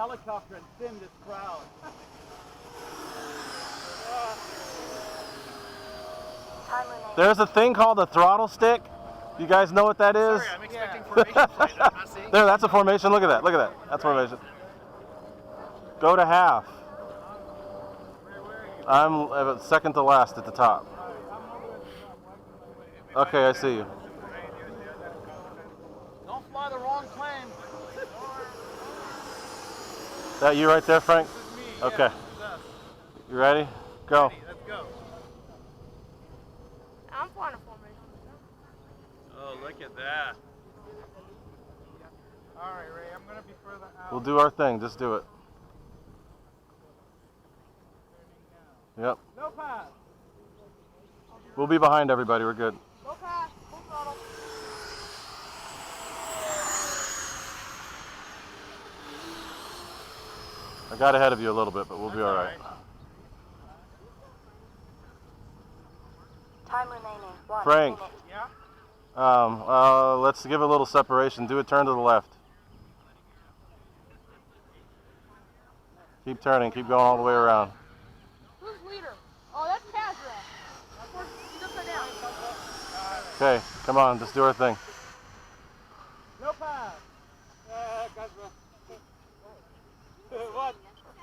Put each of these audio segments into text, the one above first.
helicopter and film this crowd. There's a thing called a throttle stick. You guys know what that is? Sorry, I'm expecting formation flight. I'm not seeing. There, that's a formation. Look at that. Look at that. That's formation. Go to half. I'm second to last at the top. Okay, I see you. Don't fly the wrong plane. That you right there, Frank? This is me. Okay. Yeah, this is us. You ready? Go. Ready, let's go. I'm flying a formation. Oh, look at that. All right, Ray, I'm going to be further out. We'll do our thing. Just do it. Yep. No pass. We'll be behind everybody. We're good. Go fast. Full throttle. I got ahead of you a little bit, but we'll be all right. Time remaining. 1 Frank. minute. Yeah? Let's give a little separation. Do a turn to the left. Keep turning. Keep going all the way around. Who's leader? Oh, that's Kazra. He's upside down. Okay, come on. Just do our thing. No pass. Gazra. What?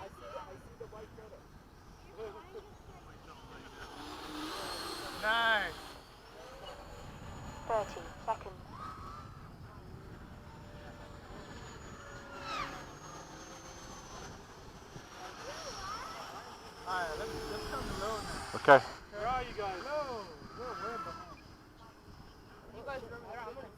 I see the white photo. Nice. 30 seconds. Alright, let's come low now. Okay. Where are you guys? No, we're way behind. You guys remember that? I'm gonna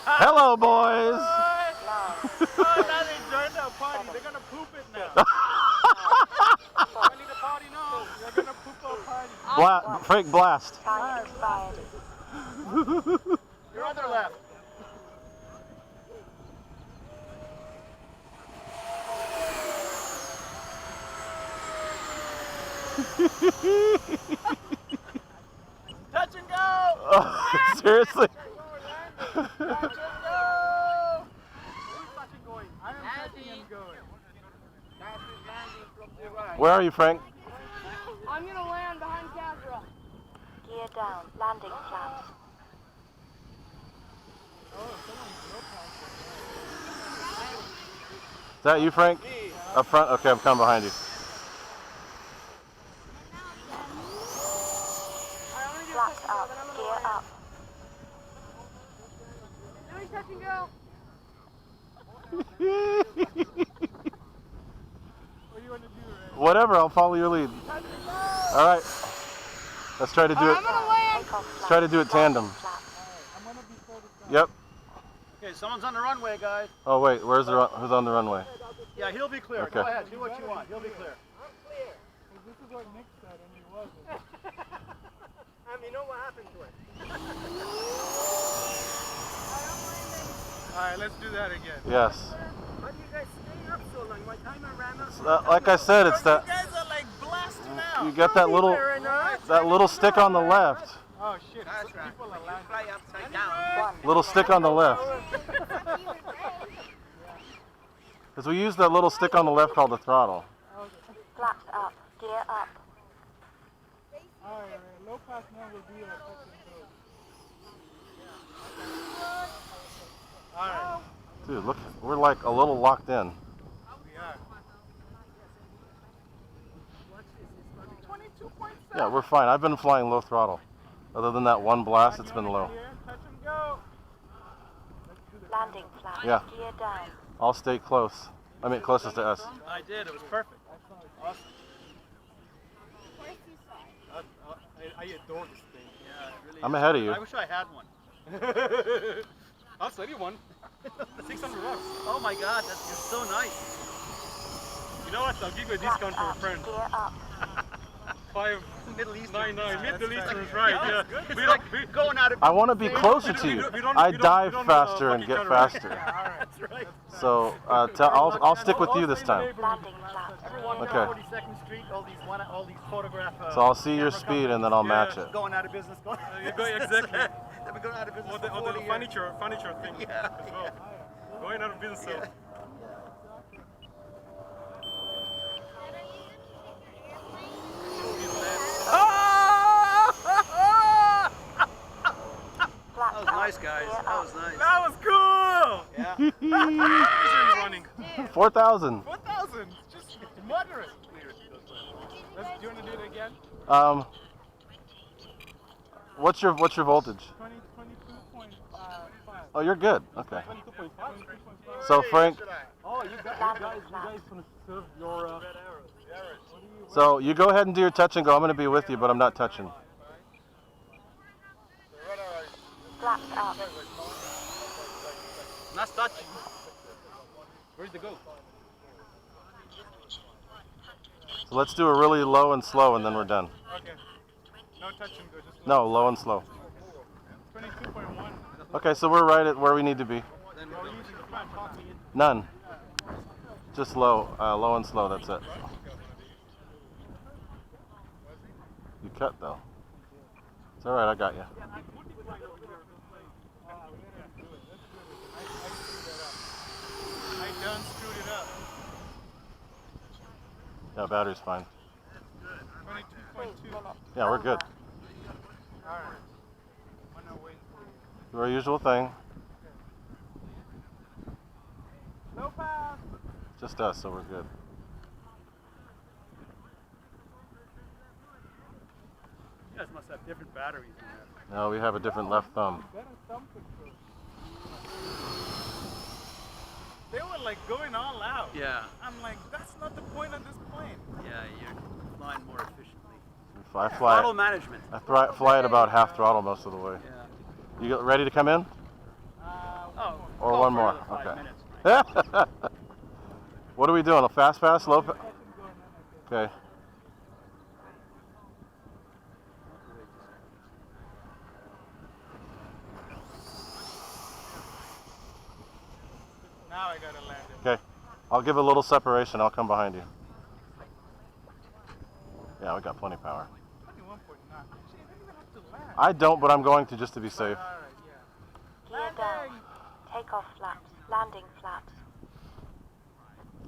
Hello, boys. Oh, now they joined the party. They're gonna poop it now. Ready to party now? They're gonna poop our party. Frank, blast. Time expired. Your other left. Touch and go! Oh, seriously? Touch and go! Who's touching going? I am touching and going. Where are you, Frank? I'm gonna land behind Kazra. Gear down. Landing flaps. Is that you, Frank? Up front? Okay, I'm coming behind you. Flaps up. Gear up. Doing touch and go. What do you want to do, Ray? Whatever, I'll follow your lead. All right. Let's try to do it. I'm gonna land. Takeoff Let's flaps. try to do it tandem. Flaps. I'm gonna be further down. Yep. Okay, someone's on the runway, guys. Oh wait, where's the who's on the runway? Yeah, he'll be clear. Okay. Go ahead, do what you want. He'll be clear. This is what Nick said, and he wasn't. You know what happened to it. All right, let's do that again. Yes. How do you guys stay up so long? My timer ran up. Like I said, it's that You guys are like blasting out. you get that little stick on the left. Oh shit, people are landing. Fly upside down. Little stick on the left. Because we use that little stick on the left called the throttle. Flaps up. Gear up. Alright, low pass now will be a touch and go. Alright. Dude, look, we're like a little locked in. We are. 22.7. Yeah, we're fine. I've been flying low throttle. Other than that one blast, it's been low. Here, touch and go. Landing flaps. Yeah. Gear down. I'll stay close. I mean, closest to us. I did. It was perfect. Awesome. I adore this thing. Yeah, it really I'm is. ahead of you. I wish I had one. I'll sell you one. $600. Oh my God, you're so nice. You know what? I'll give you a discount for a Flaps up. friend. Gear up. Middle Eastern. 599. Middle Eastern's right. Yeah. We don't going out of. I want to be closer to you. I dive faster and get faster. That's right. So I'll stick with you this time. Landing flat. Everyone on Okay. 42nd Street, all these photograph. So I'll see your camera speed and then I'll match it. Going out of business. You go exactly. They've been going out of business Or for the 40 years. furniture thing as well. Going out of business. So. Flat That was up. nice, guys. Gear That up. was nice. That was cool. Yeah. Who's running? 4,000. 4,000. Just moderate. Do you want to do it again? What's your voltage? 22.5. Oh, you're good. Okay. 22.5. So Frank, Oh, you guys serve your. so you go ahead and do your touch and go. I'm going to be with you, but I'm not touching. Flat up. Nice touch. Where'd they go? So let's do a really low and slow, and then we're done. Okay. No touch and go. Just No, low and slow. 22.1. Okay, so we're right at where we need to be. None. Just low, low and slow. That's it. You cut though. It's all right. I got you. I done screwed it up. Yeah, battery's fine. 22.2. Yeah, we're good. Alright. I'm gonna wait for you. Our usual thing. No pass. Just us, so we're good. You guys must have different batteries in there. No, we have a different left thumb. Better thumb control. They were like going all out. Yeah. I'm like, that's not the point of this plane. Yeah, you're flying more efficiently. I Throttle fly. management. I fly at about half throttle most of the way. Yeah. You ready to come in? Oh. Or go one for more? another 5 Okay. minutes. What are we doing? A fast pass, slow pass? Okay. Now I gotta land it. Okay. I'll give a little separation. I'll come behind you. Yeah, we got plenty of power. 21.9. Shit, I didn't even have to land. I don't, but I'm going to just to be safe. Alright, yeah. Gear down. Take off flat. Landing flat.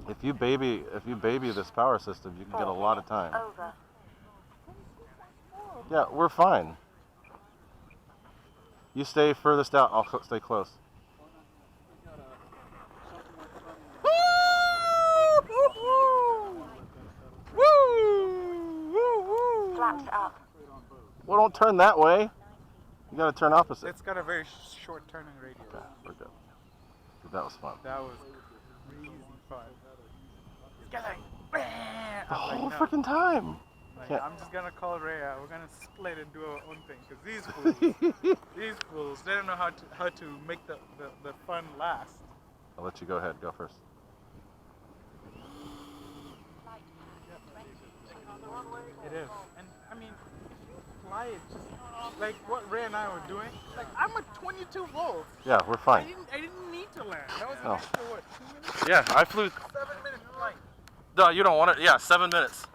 If you baby this power system, you can get a lot of time. Over. Yeah, we're fine. You stay furthest out. I'll stay close. Flat up. Well, don't turn that way. You gotta turn opposite. It's got a very short turning radius. Okay, we're good. That was fun. That was crazy fun. It's got like, The I'm whole like, no. freaking time. Like, Can't- I'm just gonna call Rhea. We're gonna split and do our own thing. Cause these fools, they don't know how to make the fun last. I'll let you go ahead. Go first. It is. And I mean, fly it just like what Ray and I were doing. Like I'm at 22 volts. Yeah, we're fine. I didn't need to land. That was an Oh. extra what? 2 minutes? Yeah, I flew. 7 minute flight. No, you don't want it. Yeah, 7 minutes.